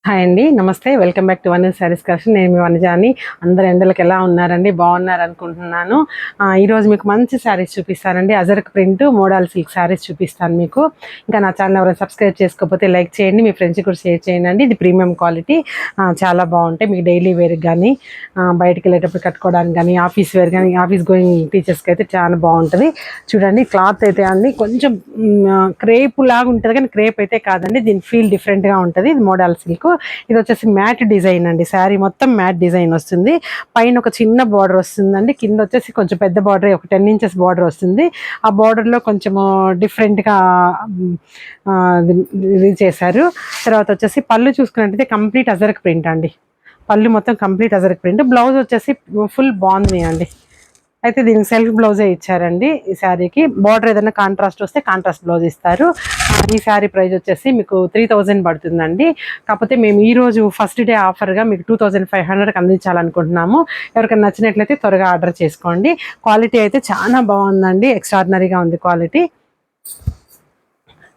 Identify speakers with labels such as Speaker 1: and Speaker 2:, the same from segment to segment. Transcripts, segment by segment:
Speaker 1: Hi అండి, నమస్తే. Welcome back to one saris collection. నేను మీ వనజాని. అందరు ఎండలకు ఎలా ఉన్నారండి? బాగున్నారు అనుకుంటున్నాను. ఈరోజు మీకు మంచి శారీస్ చూపిస్తానండి. Ajrakh print model silk saris చూపిస్తాను మీకు. ఇంకా నా ఛానల్ ఎవరైనా సబ్స్క్రైబ్ చేసుకోకపోతే లైక్ చేయండి, మీ ఫ్రెండ్స్కి కూడా షేర్ చేయండి. ఇది ప్రీమియం క్వాలిటీ, చాలా బాగుంటాయి. మీకు డైలీ వేర్కి కానీ, బయటకు వెళ్ళేటప్పుడు కట్టుకోవడానికి కానీ, ఆఫీస్ వేర్ కానీ, ఆఫీస్ గోయింగ్ టీచర్స్కి అయితే చాలా బాగుంటుంది. చూడండి, క్లాత్ అయితే అండి కొంచెం క్రేప్ లాగా ఉంటుంది, కానీ క్రేప్ అయితే కాదండి. దీని ఫీల్ డిఫరెంట్గా ఉంటుంది. ఇది మోడల్ సిల్క్. ఇది వచ్చేసి మ్యాట్ డిజైన్ అండి. శారీ మొత్తం మ్యాట్ డిజైన్ వస్తుంది. పైన ఒక చిన్న బార్డర్ వస్తుందండి, కింద వచ్చేసి కొంచెం పెద్ద బార్డర్, ఒక 10 ఇంచెస్ బార్డర్ వస్తుంది. ఆ బార్డర్లో కొంచెము డిఫరెంట్గా ఇది చేశారు. తర్వాత వచ్చేసి పళ్ళు చూసుకున్నట్టయితే కంప్లీట్ అజరక్ ప్రింట్ అండి. పళ్ళు మొత్తం కంప్లీట్ అజరక్ ప్రింట్. బ్లౌజ్ వచ్చేసి ఫుల్ బాగుంది అండి. అయితే దీనికి సెల్ఫ్ బ్లౌజే ఇచ్చారండి. ఈ శారీకి బార్డర్ ఏదైనా కాంట్రాస్ట్ వస్తే కాంట్రాస్ట్ బ్లౌజ్ ఇస్తారు. ఈ శారీ ప్రైస్ వచ్చేసి మీకు 3000 పడుతుందండి. కాకపోతే మేము ఈరోజు ఫస్ట్ డే ఆఫర్గా మీకు 2500కి అందించాలనుకుంటున్నాము. ఎవరికైనా నచ్చినట్లయితే త్వరగా ఆర్డర్ చేసుకోండి. క్వాలిటీ అయితే చాలా బాగుందండి, ఎక్స్ట్రాడినరీగా ఉంది క్వాలిటీ.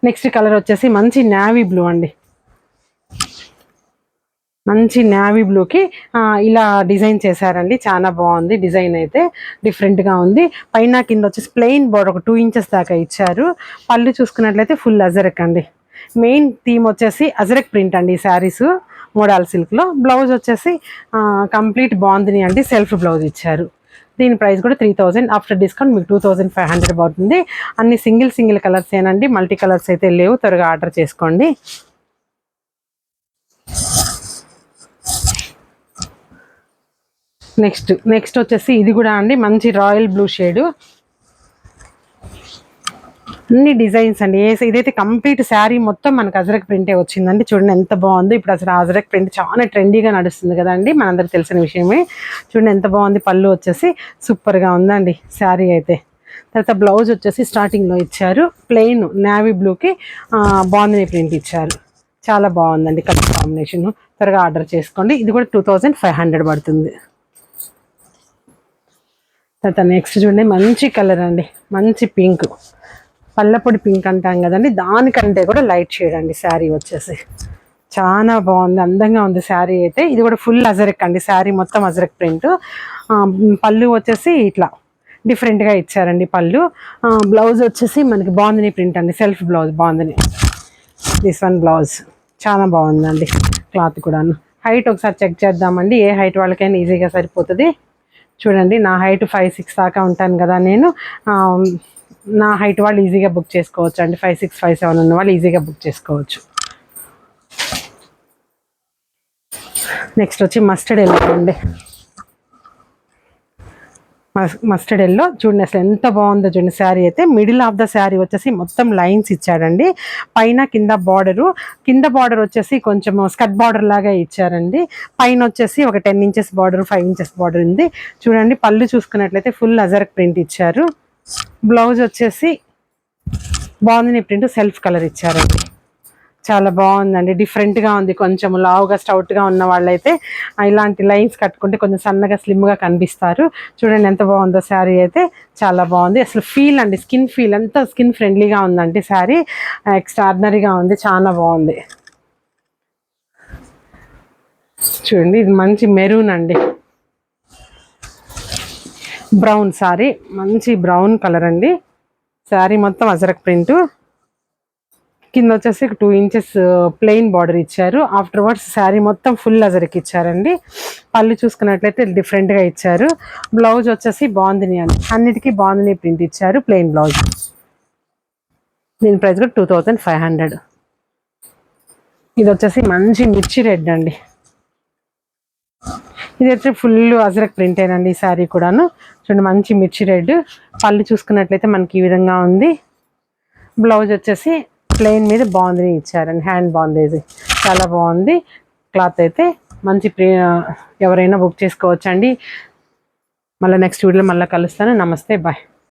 Speaker 1: నెక్స్ట్ కలర్ వచ్చేసి మంచి నేవీ బ్లూ అండి. మంచి నేవీ బ్లూకి ఇలా డిజైన్ చేశారండి. చాలా బాగుంది డిజైన్, అయితే డిఫరెంట్గా ఉంది. పైన కింద వచ్చేసి ప్లెయిన్ బోర్డర్ ఒక 2 ఇంచెస్ దాకా ఇచ్చారు. పళ్ళు చూసుకున్నట్లయితే ఫుల్ అజరక్ అండి. మెయిన్ థీమ్ వచ్చేసి అజరక్ ప్రింట్ అండి ఈ శారీస్ మోడల్ సిల్క్లో. బ్లౌజ్ వచ్చేసి కంప్లీట్ బాగుంది అండి, సెల్ఫ్ బ్లౌజ్ ఇచ్చారు. దీని ప్రైస్ కూడా 3000. ఆఫ్టర్ డిస్కౌంట్ మీకు 2500 పడుతుంది. అన్ని సింగిల్ కలర్స్ ఏనండి, మల్టీ కలర్స్ అయితే లేవు. త్వరగా ఆర్డర్ చేసుకోండి. నెక్స్ట్ వచ్చేసి ఇది కూడా అండి మంచి రాయల్ బ్లూ షేడు. అన్ని డిజైన్స్ అండి. ఇదైతే కంప్లీట్ శారీ మొత్తం మనకు అజరక్ ప్రింటే వచ్చిందండి. చూడండి ఎంత బాగుంది. ఇప్పుడు అసలు అజరక్ ప్రింట్ చాలా ట్రెండీగా నడుస్తుంది కదండి, మనందరికి తెలిసిన విషయమే. చూడండి ఎంత బాగుంది. పళ్ళు వచ్చేసి సూపర్గా ఉందండి శారీ అయితే. తర్వాత బ్లౌజ్ వచ్చేసి స్టార్టింగ్లో ఇచ్చారు ప్లెయిన్ నేవీ బ్లూకి బాగుంది ప్రింట్ ఇచ్చారు. చాలా బాగుందండి కలర్ కాంబినేషన్. త్వరగా ఆర్డర్ చేసుకోండి. ఇది కూడా 2500 పడుతుంది. తర్వాత నెక్స్ట్ చూడండి మంచి కలర్ అండి, మంచి పింక్, పల్లపొడి పింక్ అంటాం కదండి, దానికంటే కూడా లైట్ షేడ్ అండి. శారీ వచ్చేసి చాలా బాగుంది, అందంగా ఉంది శారీ అయితే. ఇది కూడా ఫుల్ అజరక్ అండి. శారీ మొత్తం అజరక్ ప్రింట్. పళ్ళు వచ్చేసి ఇట్లా డిఫరెంట్గా ఇచ్చారండి పళ్ళు. బ్లౌజ్ వచ్చేసి మనకి బాగుంది ప్రింట్ అండి, సెల్ఫ్ బ్లౌజ్ బాగుంది. దిస్ వన్ బ్లౌజ్ చాలా బాగుందండి. క్లాత్ కూడాను. హైట్ ఒకసారి చెక్ చేద్దామండి, ఏ హైట్ వాళ్ళకైనా ఈజీగా సరిపోతుంది. చూడండి, నా హైట్ 5'6" దాకా ఉంటాను కదా నేను. నా హైట్ వాళ్ళు ఈజీగా బుక్ చేసుకోవచ్చు అండి. 5'6", 5'7" ఉన్న వాళ్ళు ఈజీగా బుక్ చేసుకోవచ్చు. నెక్స్ట్ వచ్చి మస్టర్డ్ ఎల్లో అండి. మస్టర్డ్ ఎల్లో చూడండి అసలు ఎంత బాగుందో చూడండి. శారీ అయితే మిడిల్ ఆఫ్ ద శారీ వచ్చేసి మొత్తం లైన్స్ ఇచ్చాడండి. పైన కింద బార్డర్ వచ్చేసి కొంచెం స్కర్ట్ బార్డర్ లాగా ఇచ్చారండి. పైన వచ్చేసి ఒక 10 ఇంచెస్ బార్డర్, 5 ఇంచెస్ బార్డర్ ఉంది. చూడండి పళ్ళు చూసుకున్నట్లయితే ఫుల్ అజరక్ ప్రింట్ ఇచ్చారు. బ్లౌజ్ వచ్చేసి బాగుంది ప్రింట్, సెల్ఫ్ కలర్ ఇచ్చారండి. చాలా బాగుందండి, డిఫరెంట్గా ఉంది. కొంచెం లావుగా స్టౌట్గా ఉన్న వాళ్ళైతే ఇలాంటి లైన్స్ కట్టుకుంటే కొంచెం సన్నగా స్లిమ్గా కనిపిస్తారు. చూడండి ఎంత బాగుందో శారీ అయితే. చాలా బాగుంది అసలు. ఫీల్ అండి, స్కిన్ ఫీల్ ఎంత స్కిన్ ఫ్రెండ్లీగా ఉందండి శారీ. ఎక్స్ట్రాడినరీగా ఉంది, చాలా బాగుంది. చూడండి ఇది మంచి మెరూన్ అండి, బ్రౌన్ శారీ, మంచి బ్రౌన్ కలర్ అండి. శారీ మొత్తం అజరక్ ప్రింట్. కింద వచ్చేసి 2 ఇంచెస్ ప్లెయిన్ బార్డర్ ఇచ్చారు. ఆఫ్టర్వర్డ్స్ శారీ మొత్తం ఫుల్ అజరక్ ఇచ్చారండి. పళ్ళు చూసుకున్నట్లయితే డిఫరెంట్గా ఇచ్చారు. బ్లౌజ్ వచ్చేసి బాగుంది అండి, అన్నిటికీ బాగుంది ప్రింట్ ఇచ్చారు, ప్లెయిన్ బ్లౌజ్. దీని ప్రైస్ కూడా 2500. ఇది వచ్చేసి మంచి మిర్చి రెడ్ అండి. ఇది వచ్చి ఫుల్ అజరక్ ప్రింటేనండి ఈ శారీ కూడాను. చూడండి మంచి మిర్చి రెడ్. పళ్ళు చూసుకున్నట్లయితే మనకి ఈ విధంగా ఉంది. బ్లౌజ్ వచ్చేసి ప్లెయిన్ మీద బాగుంది ఇచ్చారండి, హ్యాండ్ బాగుంది, చాలా బాగుంది. క్లాత్ అయితే మంచి ఎవరైనా బుక్ చేసుకోవచ్చండి. మళ్ళీ నెక్స్ట్ వీడియోలో మళ్ళీ కలుస్తాను. నమస్తే, బాయ్.